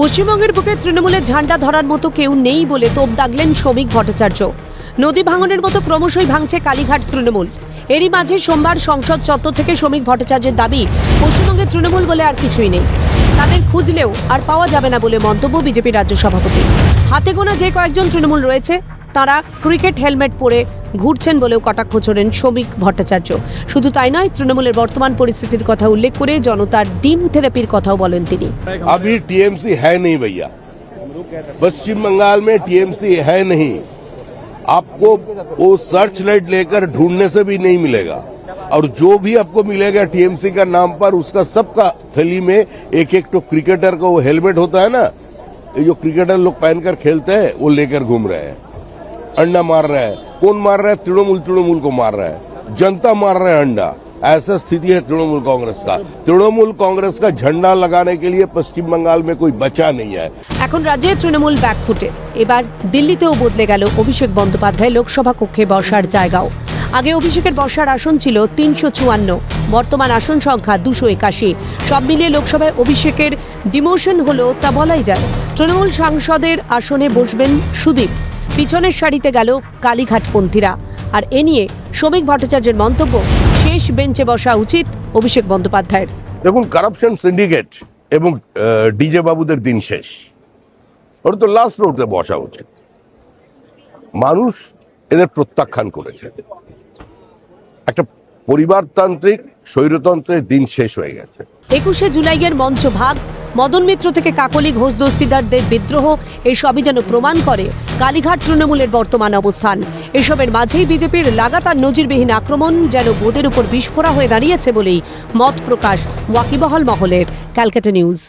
পশ্চিমবঙ্গের বুকে তৃণমূলের ঝান্ডা ধরার মতো কেউ নেই বলে তোপ দাগলেন শ্রমিক ভট্টাচার্য। নদী ভাঙনের মতো ক্রমশই ভাঙছে কালীঘাট তৃণমূল। এরই মাঝে সোমবার সংসদ চত্বর থেকে শ্রমিক ভট্টাচার্যের দাবি, পশ্চিমবঙ্গের তৃণমূল বলে আর কিছুই নেই, তাদের খুঁজলেও আর পাওয়া যাবে না বলে মন্তব্য বিজেপির রাজ্য সভাপতি। হাতে গোনা যে কয়েকজন তৃণমূল রয়েছে তারা ক্রিকেট হেলমেট পরে ঘুরছেন বলেও কটাক্ষ ছোড়েন শ্রমিক ভট্টাচার্য। শুধু তাই নয়, তৃণমূলের বর্তমান পরিস্থিতির কথা উল্লেখ করে জনতার ডিম থেরাপির কথাও বলেন তিনি। अभी टीएमसी है नहीं भैया, पश्चिम बंगाल में टीएमसी है नहीं। आपको वो सर्च लाइट लेकर ढूंढने से भी नहीं मिलेगा, और जो भी आपको मिलेगा टीएमसी का नाम पर उसका सबका थैली में एक एक तो क्रिकेटर का वो हेलमेट होता है ना, ये जो क्रिकेटर लोग पहनकर खेलते हैं वो लेकर घूम रहे हैं। अंडा मार रहा है, कौन मार रहा है? तृणमूल को मार रहा है, जनता मार रहा है अंडा। ऐसा स्थिति है तृणमूल कांग्रेस का। तृणमूल कांग्रेस का झंडा लगाने के लिए पश्चिम बंगाल में कोई बचा नहीं है। এখন রাজ্যে তৃণমূল ব্যাকফুটে। এবার দিল্লিতেও বদলে গেল অভিষেক বন্দ্যোপাধ্যায় লোকসভা কক্ষে বসার জায়গাও। আগে অভিষেকের বসার আসন ছিল 354, বর্তমান আসন সংখ্যা 281। সব মিলিয়ে লোকসভায় অভিষেকের ডিমোশন হলো তা বলাই যায়। তৃণমূল সাংসদের আসনে বসবেন সুদীপ, পিছনের সারিতে গেল কালীঘাটপন্থীরা। আর এ নিয়ে শ্রমিক ভট্টাচার্যের মন্তব্য, শেষ বেঞ্চে বসা উচিত অভিষেক বন্দ্যোপাধ্যায়ের। দেখুন, কারাপশন সিন্ডিকেট এবং ডিজে বাবুদের দিন শেষ, ওর তো লাস্ট রোডে বসা উচিত। মানুষ এদের প্রত্যাখ্যান করেছে। একটা পরিবারতান্ত্রিক স্বৈরতন্ত্রের দিন শেষ হয়ে গেছে। 21শে জুলাইয়ের মঞ্চ ভাগ, মদন মিত্র থেকে কাকলি ঘোষ দস্তিদারদের বিদ্রোহ, এসবই যেন প্রমাণ করে কালীঘাট তৃণমূলের বর্তমান অবস্থান। এসবের মাঝেই বিজেপির লাগাতার নজিরবিহীন আক্রমণ যেন বোদের উপর বিস্ফোরা হয়ে দাঁড়িয়েছে বলেই মত প্রকাশ ওয়াকিবহাল মহলের। ক্যালকাটা নিউজ।